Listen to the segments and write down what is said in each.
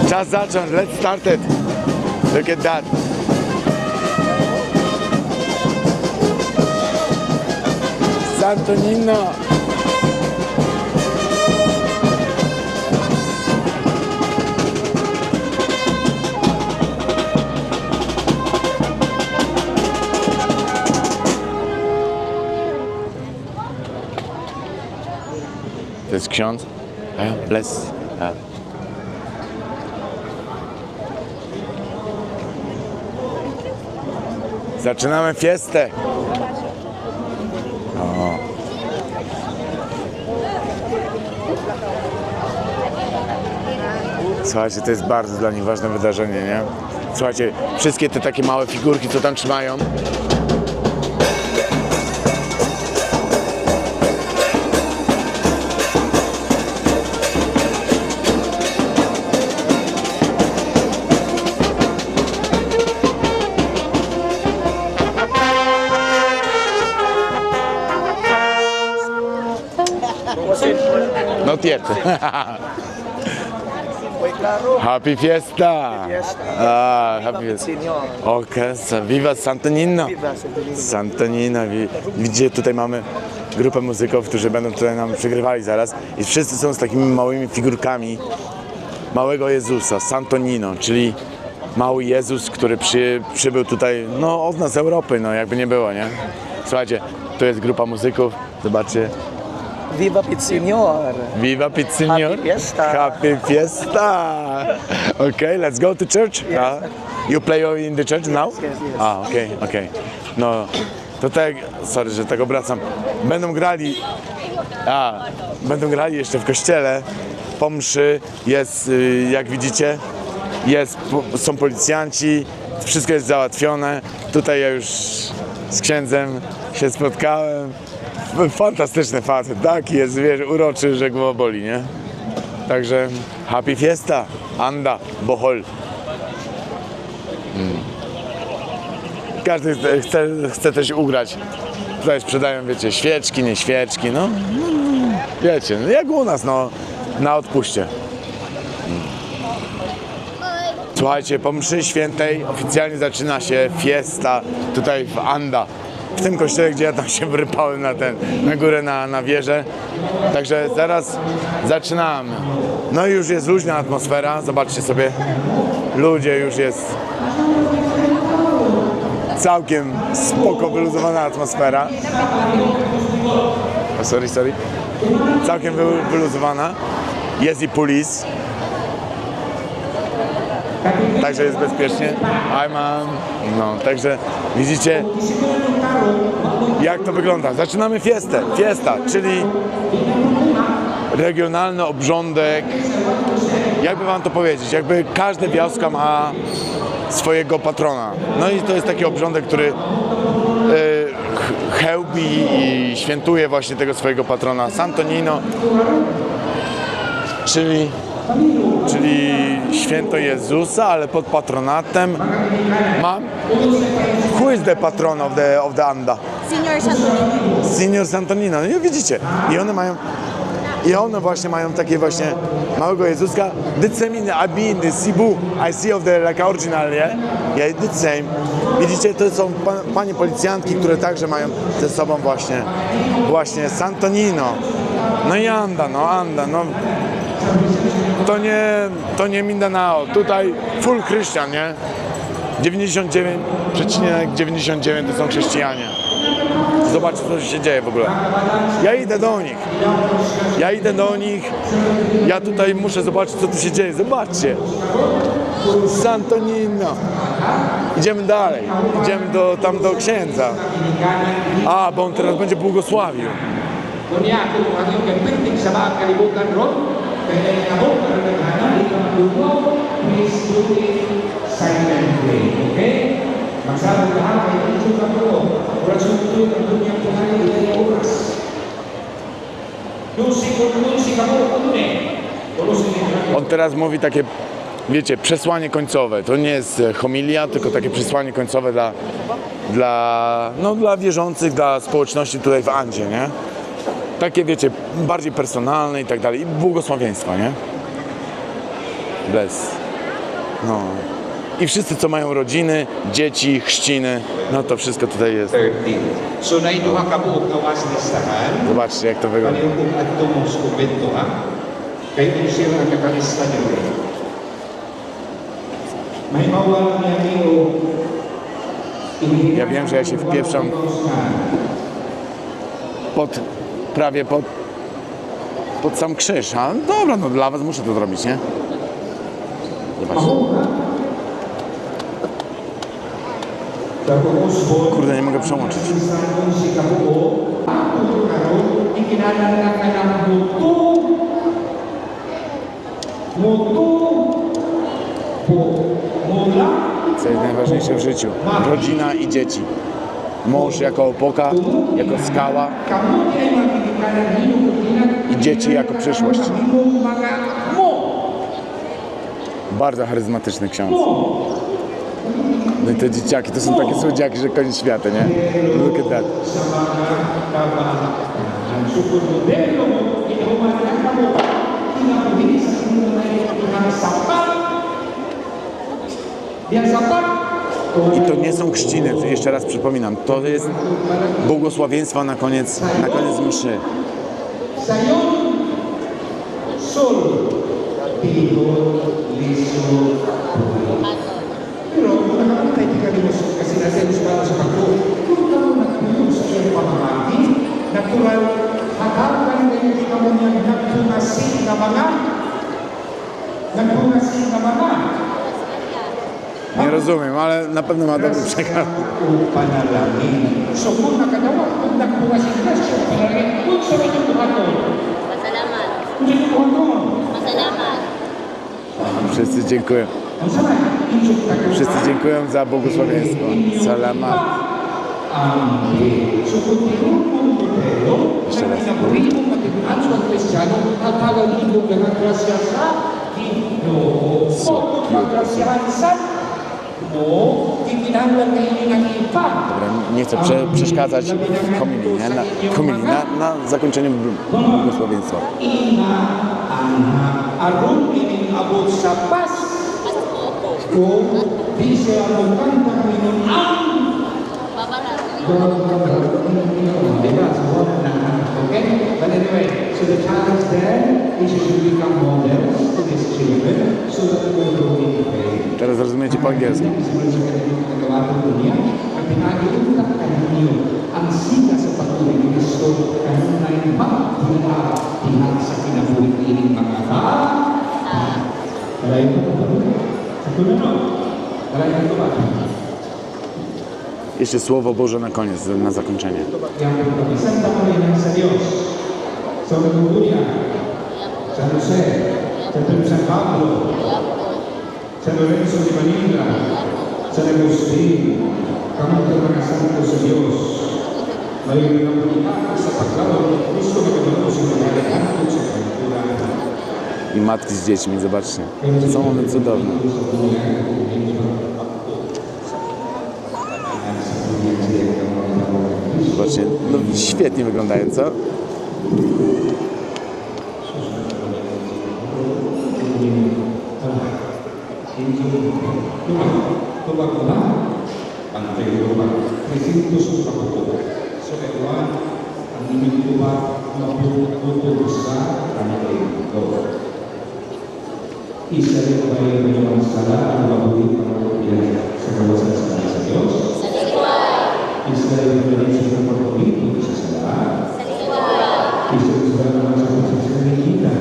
Czas zacząć, let's start it. Look at that. Santonino. To jest ksiądz? Bless. Zaczynamy fiestę. O. Słuchajcie, to jest bardzo dla nich ważne wydarzenie, nie? Słuchajcie, wszystkie te takie małe figurki, co tam trzymają. Not yet. Happy fiesta! Happy fiesta. Signor. Okay, viva Santonino! Viva Santonino. Santonino. Widzicie, tutaj mamy grupę muzyków, którzy będą tutaj nam przygrywali zaraz i wszyscy są z takimi małymi figurkami małego Jezusa, Santonino, czyli mały Jezus, który przybył tutaj, no od nas z Europy, no jakby nie było, nie? Słuchajcie, tu jest grupa muzyków, zobaczcie. Viva Pizzinior. Viva Pizzinior. Happy fiesta. Happy fiesta. Okay, let's go to church. You play in the church now? Yes. Okay. No, to tak, sorry, że tak obracam. Będą grali jeszcze w kościele. Po mszy jest, jak widzicie, są policjanci, wszystko jest załatwione. Tutaj ja już z księdzem się spotkałem. Fantastyczny facet, taki jest, wiesz, uroczy, że głowa boli, nie? Także happy fiesta, anda, bohol. Każdy chce coś ugrać. Tutaj sprzedają, wiecie, świeczki, nie świeczki, no. Wiecie, no jak u nas, no, na odpuście. Słuchajcie, po mszy świętej oficjalnie zaczyna się fiesta tutaj w Anda. W tym kościele, gdzie ja tam się wrypałem na górę, na wieżę. Także zaraz zaczynamy. No i już jest luźna atmosfera, zobaczcie sobie. Ludzie, już jest całkiem spoko, wyluzowana atmosfera. O, sorry. Całkiem wyluzowana. Jest i pulis. Także jest bezpiecznie. No, także widzicie, jak to wygląda. Zaczynamy fiesta, czyli regionalny obrządek. Jakby wam to powiedzieć, jakby każda wioska ma swojego patrona. No i to jest taki obrządek, który chełbi i świętuje właśnie tego swojego patrona Santonino, czyli święto Jezusa, ale pod patronatem mam who is the patron of the Anda? Signor Santonino. Signor Santonino. No i widzicie, i one właśnie mają takie właśnie małego Jezuska. The same in Abi, the Cebu, I see of the like original, yeah? Yeah, the same. Widzicie, to są panie policjantki, które także mają ze sobą właśnie Santonino. No i Anda. To nie Mindanao, tutaj full chrześcijan, nie? 99,99 to są chrześcijanie. Zobaczcie, co się dzieje w ogóle. Ja idę do nich. Ja tutaj muszę zobaczyć, co tu się dzieje. Zobaczcie. Santonino. Idziemy dalej. Idziemy do księdza. Bo on teraz będzie błogosławił. Kuniaku ang iyong gagawin sa mga kalibutan ron, kaya nabot na naghahanap ng lugaw, please do it silently, okay? Magsabi lahat ay ito na po, oras ito ang dunyang tunay ng oras. Lusi ka mo, On teraz mówi takie, wiecie, przesłanie końcowe. To nie jest homilia, tylko takie przesłanie końcowe dla wierzących, dla społeczności tutaj w Andzie, nie? Takie, wiecie, bardziej personalne i tak dalej. I błogosławieństwa, nie? No. I wszyscy, co mają rodziny, dzieci, chrzciny, no to wszystko tutaj jest. 13. So naiduha ka buok awas listahan, Zobaczcie, jak to wygląda. kung adto mo sa kubento ha, kay sila ang kakalista niyo. May mawala niya amigo. Ja wiem, że ja się wpieprzam prawie pod sam krzyż. A dobra, no dla was muszę to zrobić, nie? Zobaczcie. Kurde, nie mogę przełączyć. Co jest najważniejsze w życiu? Rodzina i dzieci. Mąż jako opoka, jako skała i dzieci jako przyszłość. Bardzo charyzmatyczny ksiądz. No i te dzieciaki, to są takie słodziaki, że koniec świata, nie? Look at that. Yang sapat. I to nie są chrzciny, jeszcze raz przypominam, to jest błogosławieństwo na koniec mszy. Sayon Sol Tihon Liso Pero kung nakakatay di ka rin kasi nasense para sa kako, kung ka mo nagpuyong sa iyong pamamagi, natural, hatapan kayo di ka mo niyang nagpungasin na mga Nie rozumiem, ale na pewno ma dobry przekaz. o panalangin. So kung nakadawa, kung nagpungasin ka siya panalangin, kung sa inyong buhaton, Masalamat. kung sa inyong buhaton, Masalamat. Wszyscy dziękują. ang samay, inyong tagawa, Wszyscy dziękują za błogosławieństwo. Salamat. Amen. So kung tinulong mo tayo, sa pinabuhin mong matiguan sa Kristiyano, at pagawin mo ng grasya sa Ginoo. O kung magrasyahan sa Ginoo, ikinahanglan kayo ng iba. Dobra, nie chcę przeszkadzać w homilii, nie? Na zakończeniu błogosławieństwa. Ina, anak, aron abot sa pas. Kung di siya ang kanta Panginoon ang Babarat. Okay? But anyway, so the challenge there is to become models to these children so that they will grow in faith. Teraz rozumiecie po angielsku. Sebelum sa kanilang nagawa ng dunia, ang pinag-iulak ninyo ang siga sa patuloy ni Kristo kanunay magdula tinag sa kinabuhi mga bata. Kalayan ko ba? Sa tunod. Kalayan ko ba? Jeszcze Słowo Boże na koniec, na zakończenie. Yang berpisah dengan sa Diyos. Sa Magdulia, San Jose, San Pablo, San Lorenzo de Manila, San Agustin, kami mga santo sa Diyos. Mayroon na pagkakita sa paglawan ng Kristo na kagalaw sa mga hanto sa kultura. I matki z dziećmi, zobaczcie. Są one cudowne. Zobaczcie, no świetnie wyglądają, co? Isa rin ba yung inyong sala ang mabuhay para sa kawasan sa Diyos? Isa rin ba yung sa pagpapito sa sala? Isa rin ba naman sa pagsasalita?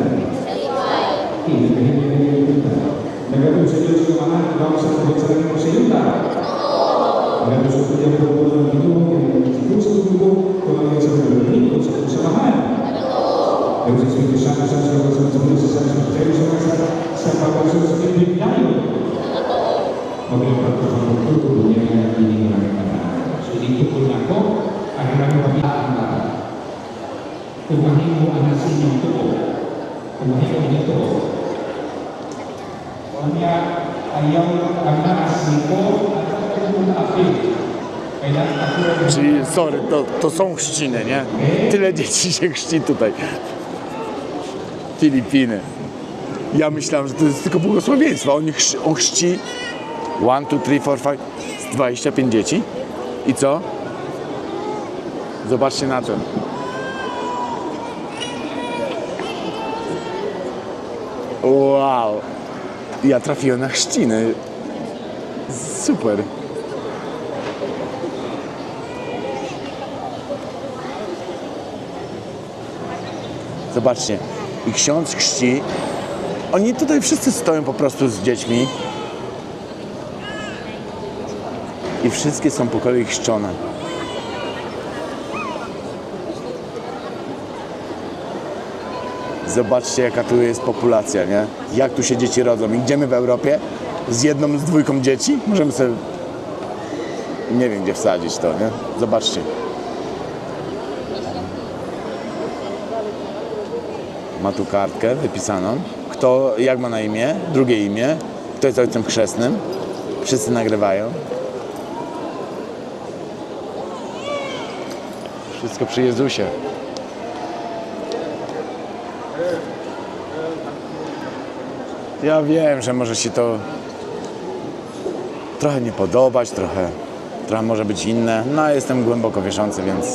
Kita. Nagagawin sa Diyos yung mga bawang sa pagsasalita mo sa yuta. Nagagawin sa Diyos yung pagpapito ng Ginoo, kung sa tubo, kung ang sa pagpapito, sa samahan. Nagagawin sa Diyos sa pagpapito sa biglayo. Magpapito sa pagpapito niya ang inilang kanan. So dito po na ako, ang ilang pabitaan na umahin mo ang nasin yung tuko. Umahin mo dito. Kanya ayaw ang nasin ko at ang mga apil. Kailangan ako Czyli, sorry, to są chrzciny, nie? Tyle dzieci się chrzci tutaj. Filipiny. Ja myślałem, że to jest tylko błogosławieństwo. On chrzci 1, 2, 3, 4, 5, 25 dzieci. I co? Zobaczcie na to. Wow. Ja trafiłem na chrzciny. Super. Zobaczcie. I ksiądz chrzci. Oni tutaj wszyscy stoją po prostu z dziećmi. I wszystkie są po kolei chrzczone. Zobaczcie, jaka tu jest populacja, nie? Jak tu się dzieci rodzą. I gdzie my w Europie? Z jedną, z dwójką dzieci? Możemy sobie... Nie wiem, gdzie wsadzić to, nie? Zobaczcie. Ma tu kartkę wypisaną. Kto, jak ma na imię? Drugie imię. Kto jest ojcem chrzestnym? Wszyscy nagrywają. Wszystko przy Jezusie. Ja wiem, że może się to trochę nie podobać, trochę może być inne. No a jestem głęboko wierzący, więc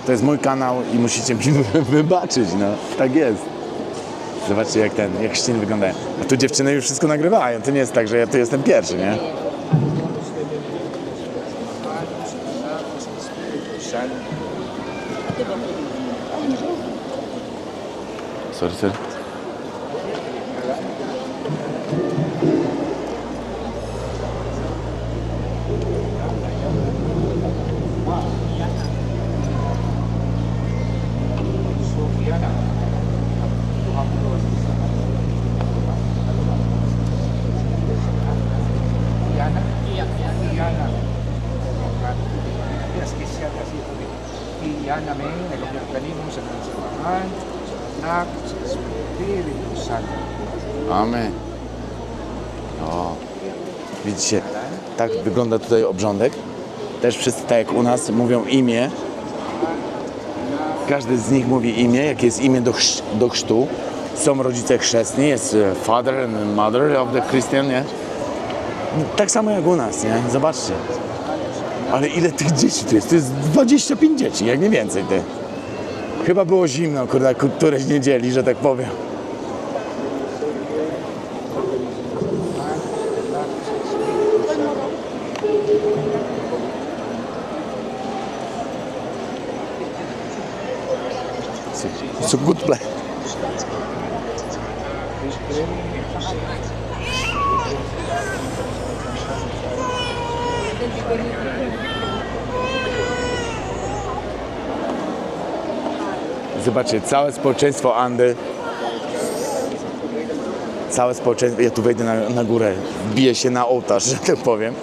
to jest mój kanał i musicie mi wybaczyć, no. Tak jest. Zobaczcie jak chrzciny wyglądają. A tu dziewczyny już wszystko nagrywają. To nie jest tak, że ja tu jestem pierwszy, nie? Sorry. Iyan namin, nagpapalino sa Panginoon, sa Anak, sa Espiritu Santo. Amen. O, widzicie, tak wygląda tutaj obrządek. Też wszyscy, tak jak u nas, mówią imię. Każdy z nich mówi imię, jakie jest imię do chrztu. Są rodzice chrzestni, jest father and mother of the Christian, nie? Tak samo jak u nas, nie? Zobaczcie. Ale ile tych dzieci tu jest? To jest 25 dzieci, jak nie więcej, ty. Chyba było zimno, kurde, któreś niedzieli, że tak powiem. It's a good play. Zobaczcie, całe społeczeństwo Andy, całe społeczeństwo, ja tu wejdę na górę, wbiję się na ołtarz, że tak powiem.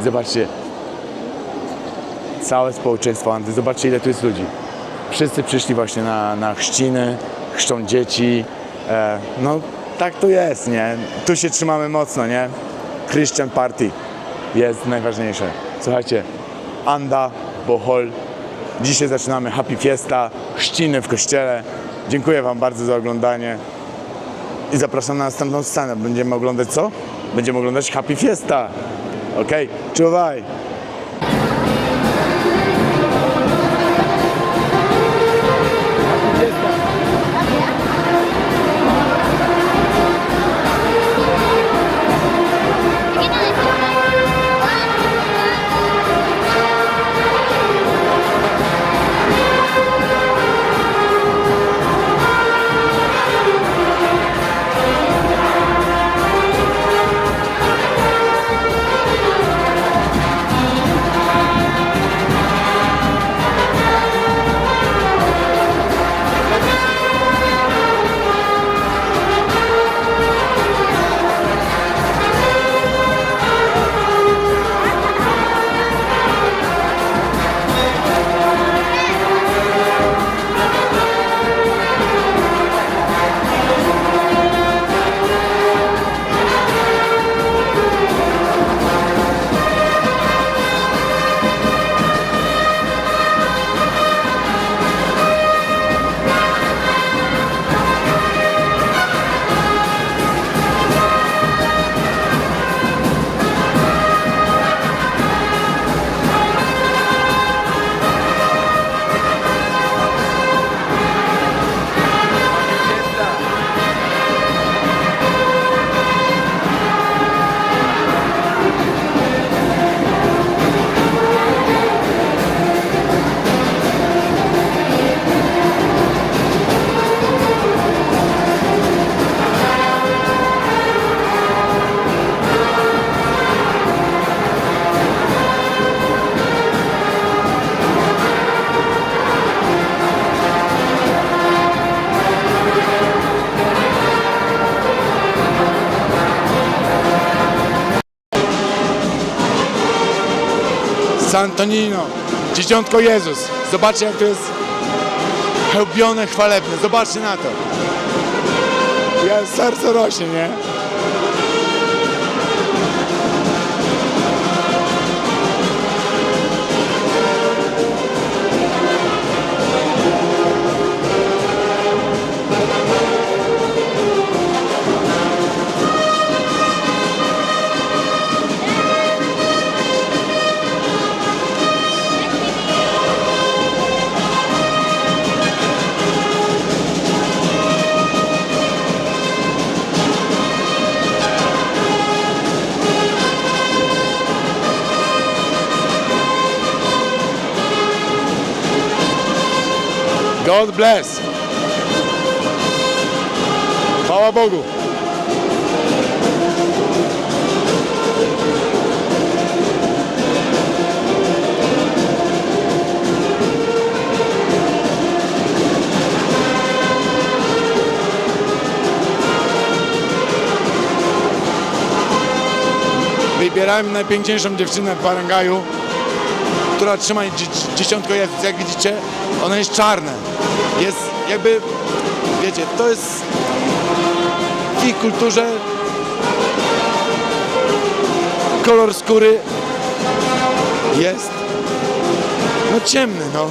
Zobaczcie, całe społeczeństwo Andy, zobaczcie ile tu jest ludzi. Wszyscy przyszli właśnie na chrzciny, chrzczą dzieci, no tak to jest, nie? Tu się trzymamy mocno, nie? Christian Party jest najważniejsze. Słuchajcie, Anda, Bohol. Dzisiaj zaczynamy Happy Fiesta, chrzciny w kościele. Dziękuję wam bardzo za oglądanie i zapraszam na następną scenę. Będziemy oglądać co? Będziemy oglądać Happy Fiesta. Okej, czuwaj! Santonino, Dzieciątko Jezus. Zobaczcie jak to jest chełpione, chwalebne. Zobaczcie na to. Ja serce rośnie, nie? God bless. Chwała Bogu. Wybierałem najpiękniejszą dziewczynę w Barangaju, która trzyma dziesiątko, jak widzicie, ona jest czarna. Jest jakby, wiecie, to jest w ich kulturze kolor skóry jest no ciemny, no.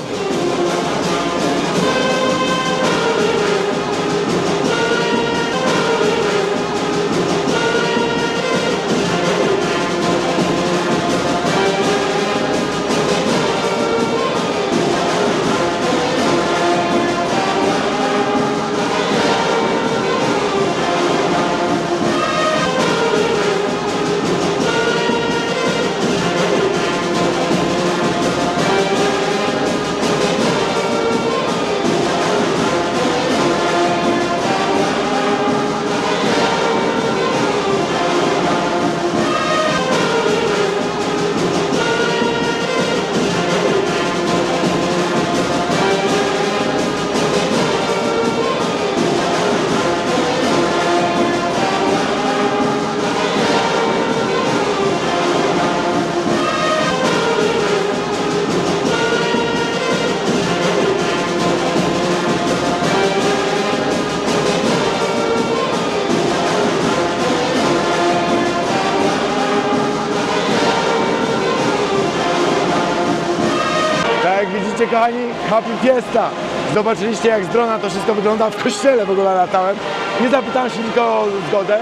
Jak widzicie, kochani, Happy Fiesta. Zobaczyliście, jak z drona to wszystko wygląda. W kościele w ogóle latałem. Nie zapytałem się nikogo o zgodę.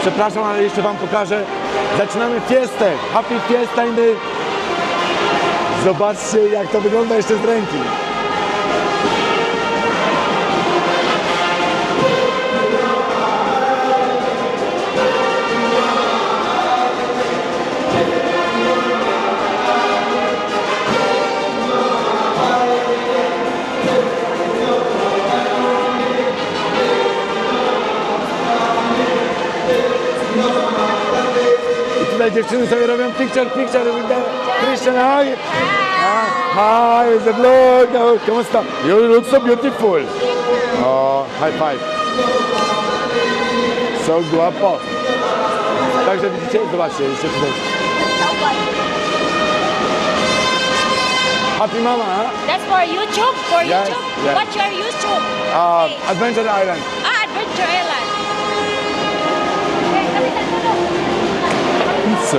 Przepraszam, ale jeszcze wam pokażę. Zaczynamy fiestę. Happy Fiesta in the... Zobaczcie, jak to wygląda jeszcze z ręki. Tutaj dziewczyny sobie robią picture with the Christian. Hi. Hi, the vlog. Oh, ¿cómo está? You look so beautiful. Oh, high five. So guapo. Także widzicie, zobaczcie, jeszcze tutaj. Happy Mama, huh? That's for YouTube? For Yes, YouTube? yes. What's your YouTube? Adventure Island. Adventure Island. Okay, kapitan dulu. Pizza.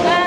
Bye.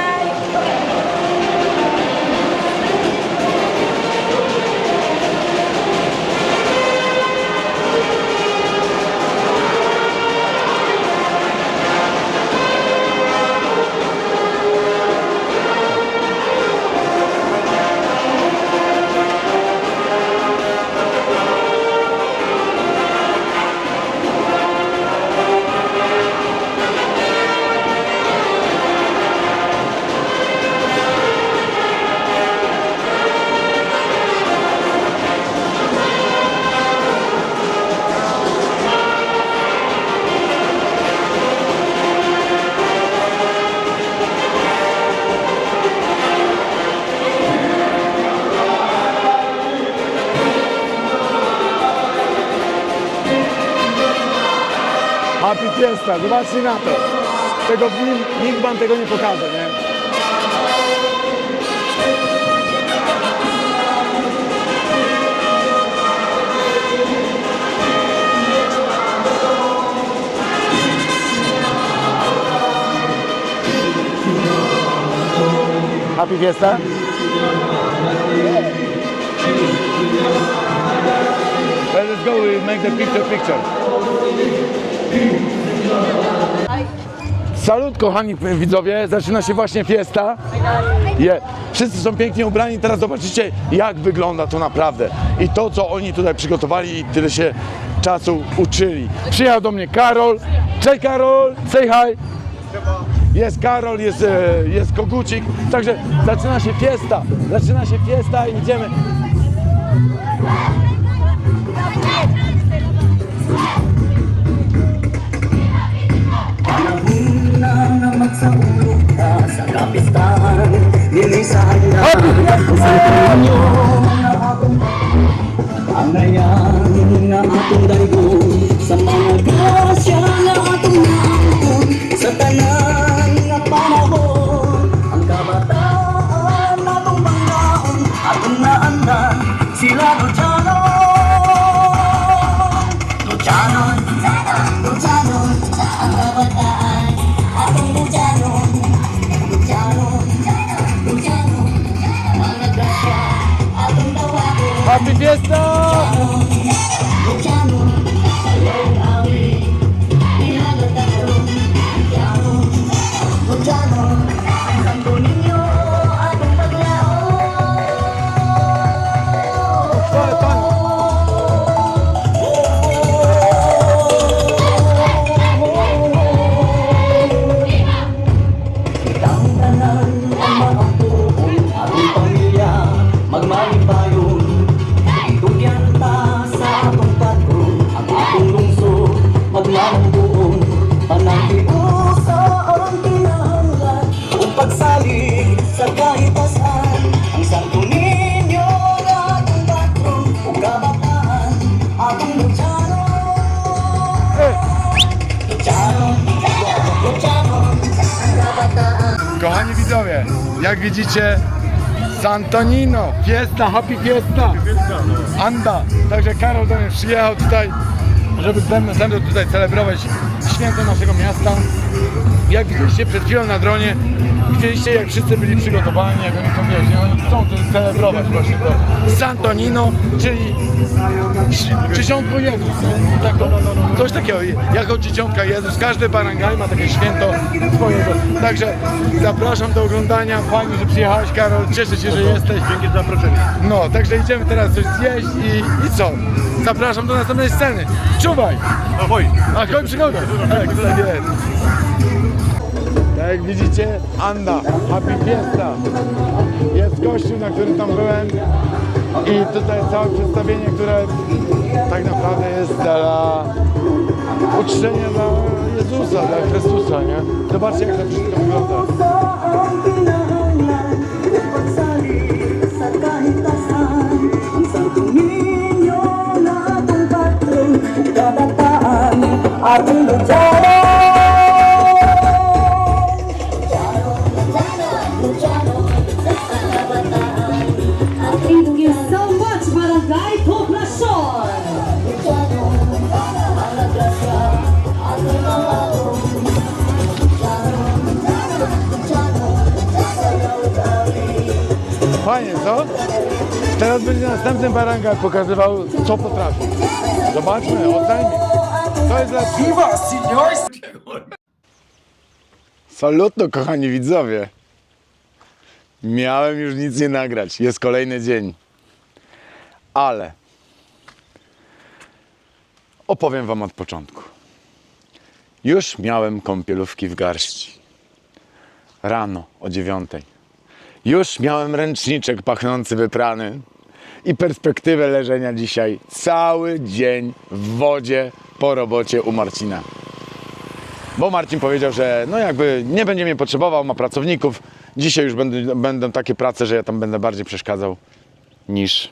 Happy Fiesta, zobaczcie na to. Tego nikt wam tego nie pokaże, nie? Happy Fiesta? Let's go, we make the picture. Salut, kochani widzowie, zaczyna się właśnie fiesta. Wszyscy są pięknie ubrani, teraz zobaczycie, jak wygląda to naprawdę. I to, co oni tutaj przygotowali i tyle się czasu uczyli. Przyjechał do mnie Karol. Cześć Karol, say hi. Jest Karol, jest Kogucik, także zaczyna się fiesta i idziemy. Panahon na magsaulog ka sa kapistahan. Nilisahan na kung saan nyo na atong ang nayang na atong daygon sa mga grasya na atong naangkon sa tanan nga panahon. Ang kabataan na atong panglaon atong naandan sila Luciano. Luciano, Luciano, ang kabataan atong Luciano. Luciano, Luciano, mga grasya atong dawagon. Happy Fiesta! Luciano, ayong awi, inagataon. Luciano, Luciano, ang santo ninyo atong paglaon. Itang tanan ang mga tuon, atong pamilya, magmalipayon. Itugyan ta sa atong patron, ang atong lungsod, magmambuong. Panagtiusa ang kinahanglan, ang pagsalig sa kahitasan. Ang santo ninyo na atong patron, ug kabataan, atong Luciano. Luciano, Luciano, ang kabataan. Kochani widzowie, jak widzicie, Santonino, fiesta, happy fiesta, Anda. Także Karol do mnie przyjechał tutaj, żeby ze mną tutaj celebrować święto naszego miasta. Jak widzieliście przed chwilą na dronie, widzieliście jak wszyscy byli przygotowani, jak oni to wieźli. Oni chcą to celebrować właśnie to Santonino, czyli dzieciątko Jezus. Tak, coś takiego, jako dzieciątka Jezus. Każdy barangaj ma takie święto swojego. Także zapraszam do oglądania. Fajnie, że przyjechałeś, Karol. Cieszę się, że jesteś. Dzięki za zaproszenie. No, także idziemy teraz coś zjeść i co? Zapraszam do następnej sceny. Czuwaj! Ahoj! Ahoj, przygoda! Tak jest. Tak jak widzicie, Anda, Happy Fiesta. Jest kościół, na którym tam byłem. I tutaj całe przedstawienie, które tak naprawdę jest dla uczczenia dla Jezusa, dla Chrystusa, nie? Zobaczcie, jak to wszystko wygląda. Ating Luciano. Thank you so much, Barangay Poblacion. Fajnie, co? Teraz będzie następny barangaj pokazywał, co potrafi. Zobaczmy, oddajmy. To jest dla piwa, seniors! Salutno, kochani widzowie. Miałem już nic nie nagrać. Jest kolejny dzień. Ale opowiem wam od początku. Już miałem kąpielówki w garści. Rano o 9:00. Już miałem ręczniczek pachnący wyprany i perspektywę leżenia dzisiaj cały dzień w wodzie po robocie u Marcina. Bo Marcin powiedział, że no jakby nie będzie mnie potrzebował, ma pracowników. Dzisiaj już będą takie prace, że ja tam będę bardziej przeszkadzał niż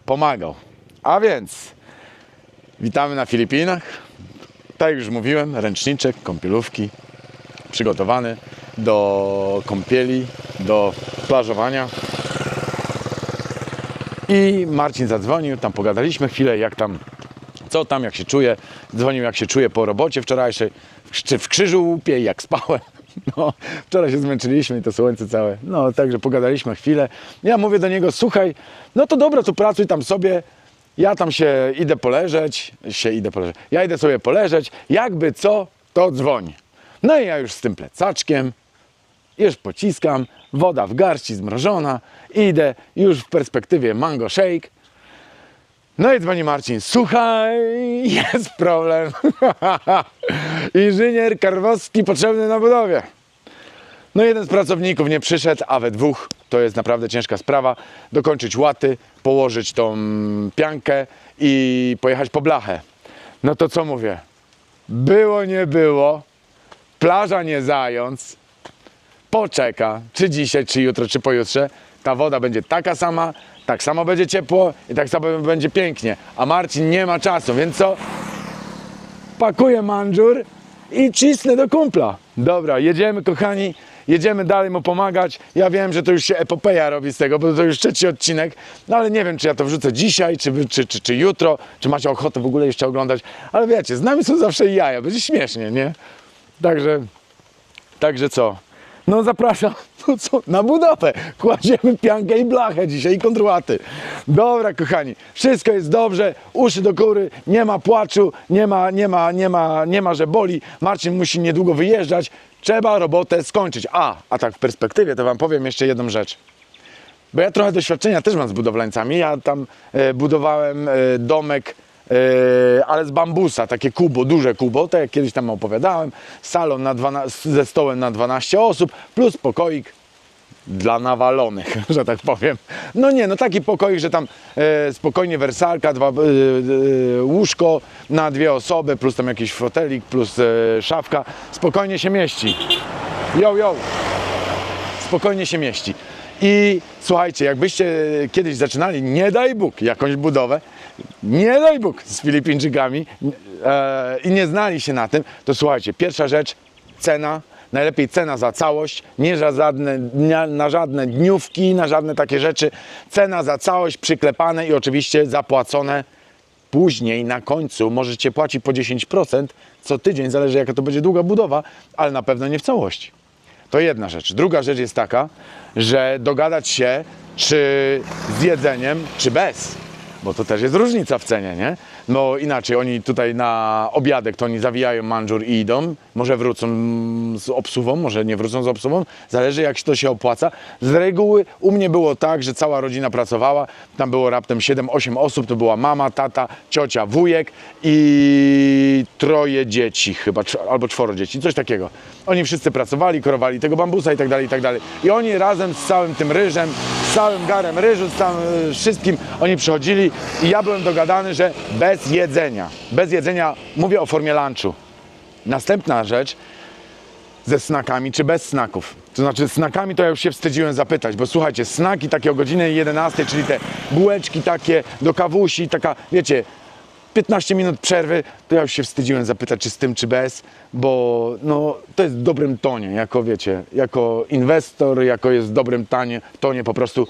pomagał. A więc witamy na Filipinach. Tak jak już mówiłem, ręczniczek, kąpielówki przygotowany do kąpieli, do plażowania. I Marcin zadzwonił, tam pogadaliśmy chwilę, jak tam, co tam, jak się czuje. Dzwonił, jak się czuje po robocie wczorajszej, czy w krzyżu łupie, jak spałem. No, wczoraj się zmęczyliśmy i to słońce całe. No, także pogadaliśmy chwilę. Ja mówię do niego, słuchaj, no to dobra, to pracuj tam sobie. Ja tam idę poleżeć. Ja idę sobie poleżeć. Jakby co, to dzwoń. No i ja już z tym plecaczkiem, już pociskam, woda w garści zmrożona, idę, już w perspektywie mango shake. No i dzwoni Marcin, słuchaj, jest problem. Inżynier Karwowski potrzebny na budowie. No jeden z pracowników nie przyszedł, a we dwóch to jest naprawdę ciężka sprawa. Dokończyć łaty, położyć tą piankę i pojechać po blachę. No to co mówię? Było, nie było. Plaża nie zając. Poczeka, czy dzisiaj, czy jutro, czy pojutrze. Ta woda będzie taka sama, tak samo będzie ciepło i tak samo będzie pięknie. A Marcin nie ma czasu, więc co? Pakuję mandżur i cisnę do kumpla. Dobra, jedziemy kochani, jedziemy dalej mu pomagać. Ja wiem, że to już się epopeja robi z tego, bo to już 3. odcinek, no ale nie wiem, czy ja to wrzucę dzisiaj, czy jutro, czy macie ochotę w ogóle jeszcze oglądać, ale wiecie, z nami są zawsze jaja, będzie śmiesznie, nie? Także co? No zapraszam, no co, na budowę. Kładziemy piankę i blachę dzisiaj i kontrłaty. Dobra kochani, wszystko jest dobrze, uszy do góry, nie ma płaczu, nie ma, że boli. Marcin musi niedługo wyjeżdżać, trzeba robotę skończyć. A tak w perspektywie to wam powiem jeszcze jedną rzecz. Bo ja trochę doświadczenia też mam z budowlańcami, ja tam budowałem domek, ale z bambusa, takie kubo, duże kubo, tak jak kiedyś tam opowiadałem, salon ze stołem na 12 osób, plus pokoik dla nawalonych, że tak powiem. No nie, no taki pokoik, że tam spokojnie wersalka, łóżko na 2 osoby, plus tam jakiś fotelik, plus szafka, spokojnie się mieści. Jo, spokojnie się mieści. I słuchajcie, jakbyście kiedyś zaczynali, nie daj Bóg, jakąś budowę, nie daj Bóg z Filipińczykami i nie znali się na tym, to słuchajcie, pierwsza rzecz, cena, najlepiej cena za całość, nie na żadne dniówki, na żadne takie rzeczy, cena za całość przyklepane i oczywiście zapłacone później, na końcu, możecie płacić po 10% co tydzień, zależy jaka to będzie długa budowa, ale na pewno nie w całości. To jedna rzecz. Druga rzecz jest taka, że dogadać się, czy z jedzeniem, czy bez. Bo to też jest różnica w cenie, nie? No inaczej, oni tutaj na obiadek to oni zawijają mandżur i idą. Może wrócą z obsługą, może nie wrócą z obsługą. Zależy jak to się opłaca. Z reguły u mnie było tak, że cała rodzina pracowała. Tam było raptem 7-8 osób. To była mama, tata, ciocia, wujek i 3 dzieci chyba, albo 4 dzieci, coś takiego. Oni wszyscy pracowali, korowali tego bambusa i tak dalej, i tak dalej. I oni razem z całym tym ryżem, z całym garem ryżu, z całym wszystkim, oni przychodzili i ja byłem dogadany, że bez jedzenia. Bez jedzenia, mówię o formie lunchu. Następna rzecz, ze snackami czy bez snaków. To znaczy snackami to ja już się wstydziłem zapytać, bo słuchajcie, snaki takie o godzinie 11, czyli te bułeczki takie do kawusi, taka, wiecie, 15 minut przerwy, to ja już się wstydziłem zapytać, czy z tym, czy bez, bo no, to jest w dobrym tonie, jako wiecie, jako inwestor, jako jest w dobrym tonie po prostu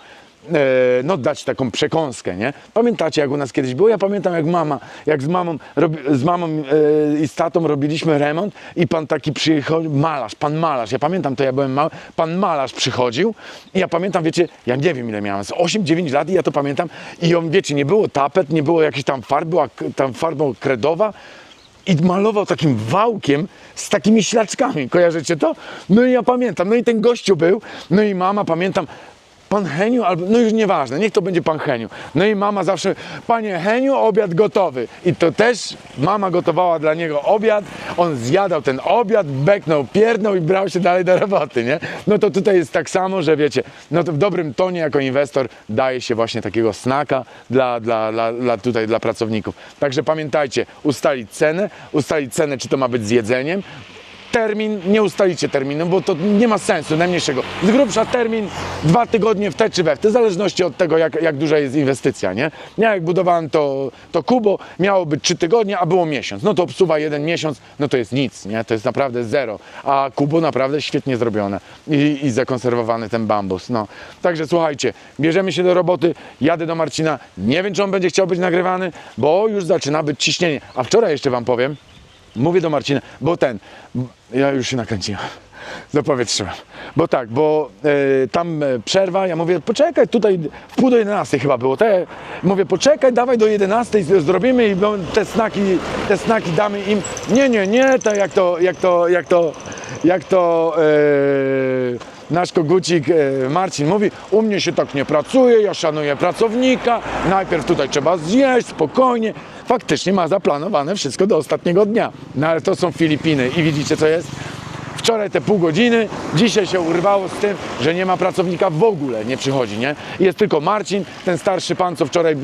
no dać taką przekąskę, nie? Pamiętacie jak u nas kiedyś było? Ja pamiętam jak z mamą i z tatą robiliśmy remont i pan taki przychodził, pan malarz, ja pamiętam to, ja byłem mały, pan malarz przychodził i ja pamiętam, wiecie, ja nie wiem ile miałem, z 8-9 lat i ja to pamiętam i on, wiecie, nie było tapet, nie było jakiejś tam farby, była tam farba kredowa i malował takim wałkiem z takimi ślaczkami, kojarzycie to? No i ja pamiętam, no i ten gościu był, no i mama, pamiętam, pan Heniu, albo, no już nieważne, niech to będzie pan Heniu. No i mama zawsze, panie Heniu, obiad gotowy. I to też mama gotowała dla niego obiad, on zjadał ten obiad, beknął, pierdnął i brał się dalej do roboty, nie? No to tutaj jest tak samo, że wiecie, no to w dobrym tonie jako inwestor daje się właśnie takiego snacka dla pracowników. Także pamiętajcie, ustalić cenę, czy to ma być z jedzeniem, termin, nie ustalicie terminu, bo to nie ma sensu, najmniejszego. Z grubsza termin 2 tygodnie w te czy we w te, w zależności od tego, jak duża jest inwestycja, nie? Ja jak budowałem to kubo, miało być 3 tygodnie, a było miesiąc. No to obsuwa 1 miesiąc, no to jest nic, nie? To jest naprawdę zero. A kubo naprawdę świetnie zrobione i zakonserwowany ten bambus, no. Także słuchajcie, bierzemy się do roboty, jadę do Marcina, nie wiem, czy on będzie chciał być nagrywany, bo już zaczyna być ciśnienie. A wczoraj jeszcze wam powiem, mówię do Marcina, ja już się nakręciłem, zapowietrzyłem, bo tam przerwa, ja mówię, poczekaj, tutaj w pół do 11 chyba było, mówię, poczekaj, dawaj do 11 zrobimy i te snaki damy im, nie, tak jak to nasz kogucik Marcin mówi, u mnie się tak nie pracuje, ja szanuję pracownika, najpierw tutaj trzeba zjeść, spokojnie. Faktycznie ma zaplanowane wszystko do ostatniego dnia. No ale to są Filipiny i widzicie co jest? Wczoraj te pół godziny, dzisiaj się urwało z tym, że nie ma pracownika w ogóle, nie przychodzi, nie? Jest tylko Marcin, ten starszy pan, co wczoraj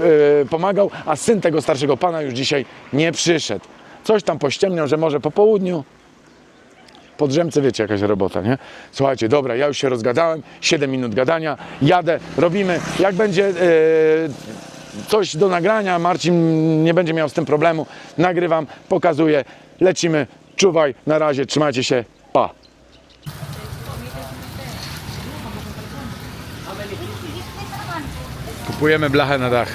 pomagał, a syn tego starszego pana już dzisiaj nie przyszedł. Coś tam pościemniał, że może po południu. Po drzemce, wiecie, jakaś robota, nie? Słuchajcie, dobra, ja już się rozgadałem, 7 minut gadania, jadę, robimy, jak będzie coś do nagrania, Marcin nie będzie miał z tym problemu, nagrywam, pokazuję, lecimy, czuwaj, na razie, trzymajcie się, pa! Kupujemy blachę na dach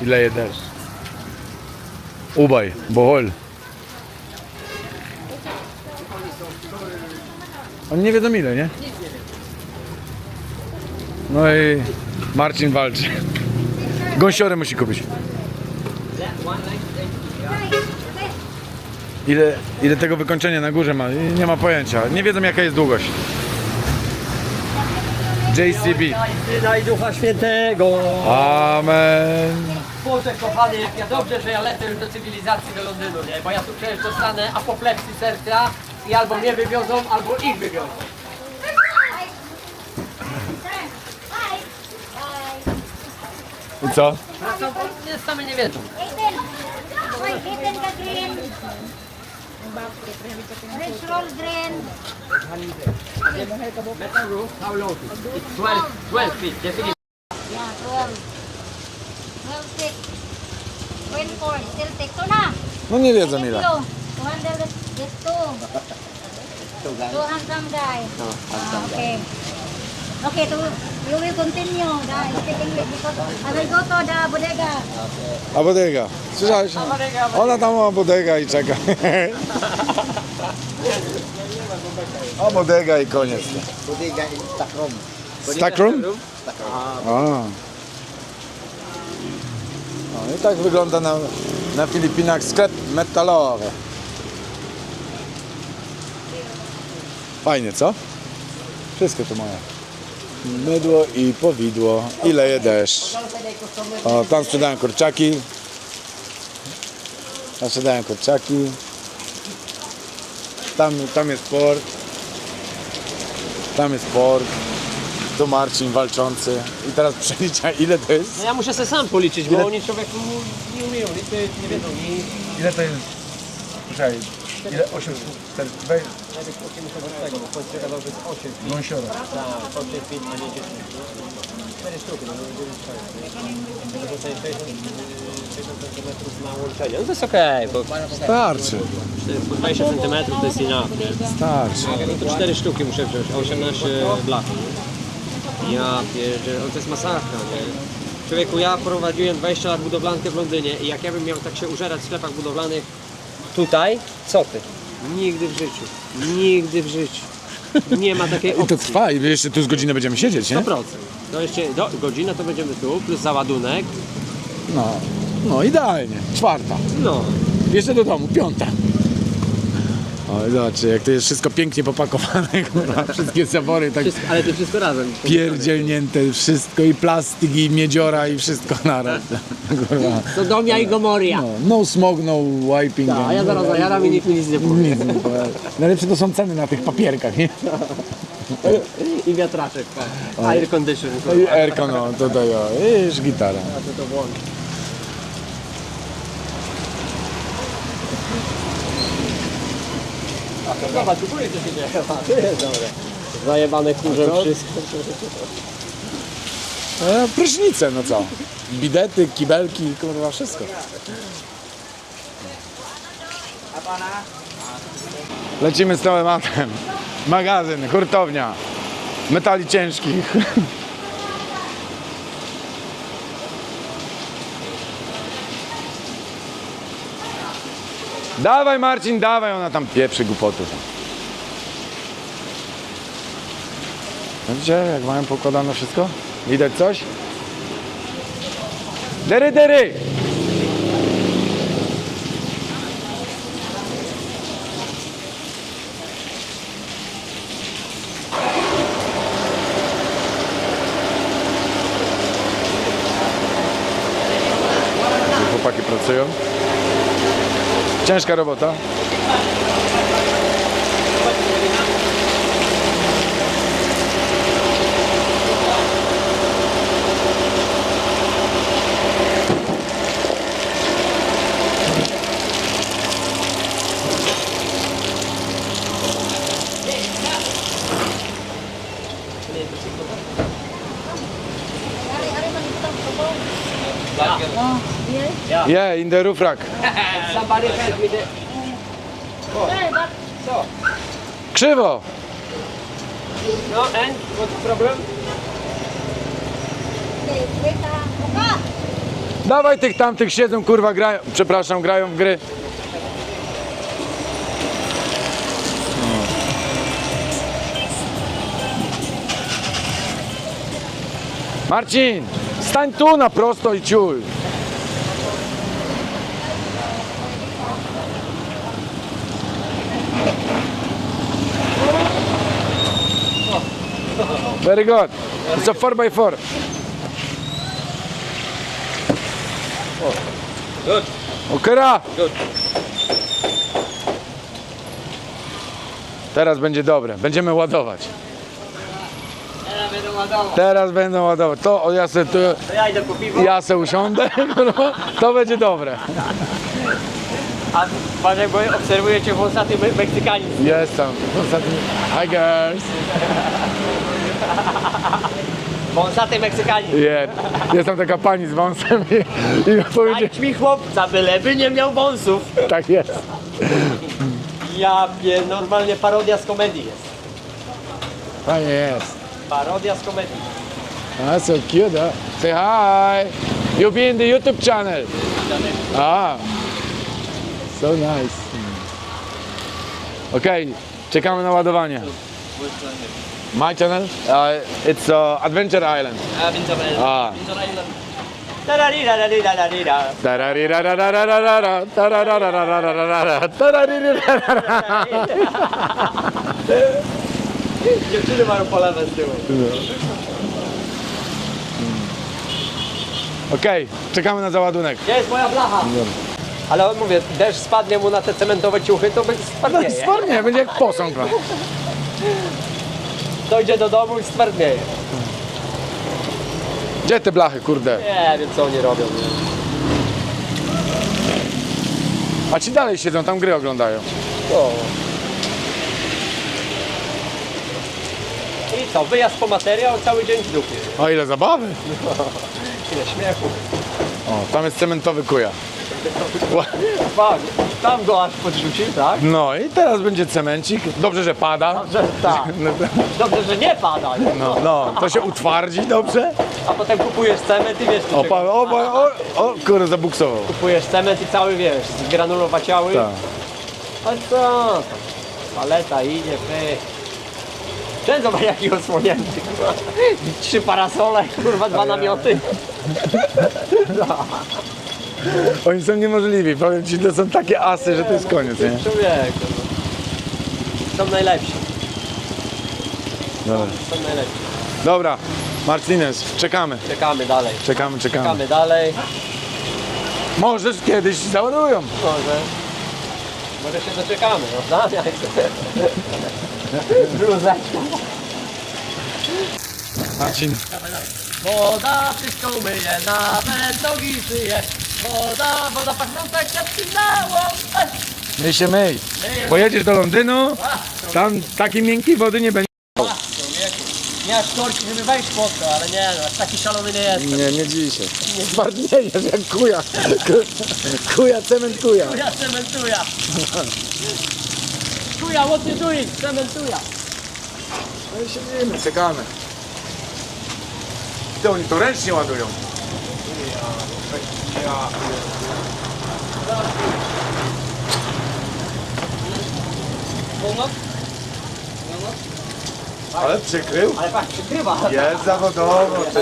i leje deszcz. Ubaj, bohol. Oni nie wiedzą ile, nie? No i Marcin walczy. Gąsiory musi kupić. Ile tego wykończenia na górze ma? Nie ma pojęcia. Nie wiedzą jaka jest długość. JCB. Syna i Ducha Świętego. Amen. Boże kochany, jak dobrze, że ja lecę już do cywilizacji do Londynu, nie? Bo ja tu przecież dostanę apoplepsji serca i albo mnie wywiozą, albo ich wywiozą. I co? Same nie wiedzą. Ethan ka green. French roll green. Metal roof, how long? It's 12 feet, definitely. Yeah, 12. 12 thick. 24, still thick. So na. No nie wiedzą ile. 200 this two. 200 guy. Okay. Okay, you will continue the speak English because I will go to the bodega. A bodega. Słyszałeś? Ona tam ma bodega i czeka. A bodega i koniec. Bodega in Stockholm. Stockroom? A. No i tak wygląda na Filipinach sklep metalowy. Fajnie, co? Wszystko tu mają. Mydło i powidło. I leje deszcz. O, tam sprzedają kurczaki. Tam sprzedają kurczaki. Tam jest port. Tam jest port. Tu Marcin walczący. I teraz przelicza ile to jest? No ja muszę sobie sam policzyć, bo oni człowieku nie umieją liczyć, nie wiedzą nic. Ile to jest? Słuchaj, ile? 8 sztuk? 4, Najpierw 8 muszę od tego, bo w końcu gadał, że jest 8 feet. gąsiora. Tak, 8 feet, a nie 10. 4 sztuki, no to jest 6. To jest 60 cm na łączenie. No to jest okej, bo Starczy. po 20 cm to jest enough, nie? Starczy. No to 4 sztuki muszę wziąć, a 18 blach. Ja pierdzielę, to jest masakra, nie? Człowieku, ja prowadziłem 20 lat budowlankę w Londynie i jak ja bym miał tak się użerać w sklepach budowlanych tutaj, co ty? Nigdy w życiu. Nigdy w życiu. Nie ma takiej I to opcji. trwa i jeszcze tu z godzinę będziemy siedzieć, nie? 100%. To jeszcze godzinę to będziemy tu, plus załadunek. No idealnie. 4. No. Jeszcze do domu, 5. O, zobaczcie, jak to jest wszystko pięknie popakowane, kurwa, wszystkie zawory tak Wszystko, ale to wszystko razem. pierdzielnięte, wszystko i plastik, i miedziora, i wszystko naraz. Kurwa. Sodomia i Gomoria. No smoke, no wiping. Tak, a ja zaraz zajaram i nikt mi nic nie powie. Nic nie powiem. Najlepsze to są ceny na tych papierkach, nie? I wiatraczek, tak. Air conditioning. I airco, no, to daje, już gitara. A to włączy. Zobacz, tu góry co się dzieje. To jest dobre. Zajebane kurzem wszystko. Prysznice, no co? Bidety, kibelki, kurwa, wszystko. Lecimy z tematem. Magazyn, hurtownia, metali ciężkich. Dawaj Marcin, dawaj, ona tam pieprzy głupoty. Widzicie, jak mają pokładane wszystko? Widać coś? Dery, dery! Chłopaki pracują. Ciężka robota. Yeah, in the roof rack. Somebody help me there. So, Krzywo! no and what's the problem? Dawaj tych tamtych siedzą, kurwa, grają. Przepraszam, grają w gry. Marcin, stań tu na prosto i ciul. Very good. It's a 4x4. Good. Okera! Good. Teraz będzie dobre. Będziemy ładować. Teraz będę ładował. Teraz będą ładować. To ja se, To ja idę po piwo. ja se usiądę. To będzie dobre. A uważaj, bo obserwujecie wąsaty Meksykanin. Jest tam. Ostatni. Hi girls. Wąsaty Meksykanin. Jest tam taka pani z wąsem i powiedzie, Dajcie mi chłopca, byleby nie miał wąsów. tak jest. Normalnie parodia z komedii jest. Fajnie jest. Parodia z komedii. Ah, so cute, huh? Say hi. You be in the YouTube channel. Ah. So nice. Okej, czekamy na ładowanie. My channel? It's Adventure Island. Ah. Tararirarirararira. Tararirarirararara, tararararararara, tararirarirararara. Dziewczyny mają polewę z tyłu. Okej, czekamy na załadunek. Gdzie jest moja blacha? Ale on mówię, deszcz spadnie mu na te cementowe ciuchy, to będzie stwardnieje. Stwarnie, będzie jak posąg. Dojdzie do domu i stwardnieje. Gdzie te blachy, kurde? Nie wiem, co oni robią. Nie? A ci dalej siedzą, tam gry oglądają. O. I co, wyjazd po materiał, cały dzień w dupie. O, ile zabawy. Ile śmiechu. O, tam jest cementowy kuja. Fak, tam go aż podrzucił, tak? No i teraz będzie cemencik. Dobrze, że pada. Że tak. Dobrze, że nie pada, nie? No, to się utwardzi dobrze. A potem kupujesz cement i wiesz, O, o, kurde, zabuksował. kupujesz cement i cały, wiesz, zgranulowaciały. Tak. A co tam? Paleta idzie, pych. Ten zobacz jaki osłonięty, kurwa. 3 parasole, kurwa, 2 namioty. Oni są niemożliwi, powiem ci, to są takie asy, że to jest koniec, nie? Człowieku, no. Są najlepsi, Dobra. są najlepsi. Dobra, Martinez, czekamy. Czekamy dalej. Czekamy. Czekamy dalej. Może kiedyś załadują. Może się doczekamy, no zamiast. Bluzeczką. Marcin. Woda wszystko myje, nawet nogi szyje. Woda pachnąca jak się przydało. Myj się, myj. Pojedziesz do Londynu, tam takiej miękkiej wody nie będzie. Nie aż korki, żeby wejść pod to, ale nie no, aż taki szalony nie jestem. Nie dzisiaj. Twardniejesz jak kuja. Kuja, cement kuja. Kuja cementuja. Kuja, what you doing? Cementuja. No i siedzimy, czekamy. Ty, oni to ręcznie ładują. Północ? Ale przykrył. Ale patrz, przykrywa. Jest zawodowo, ty.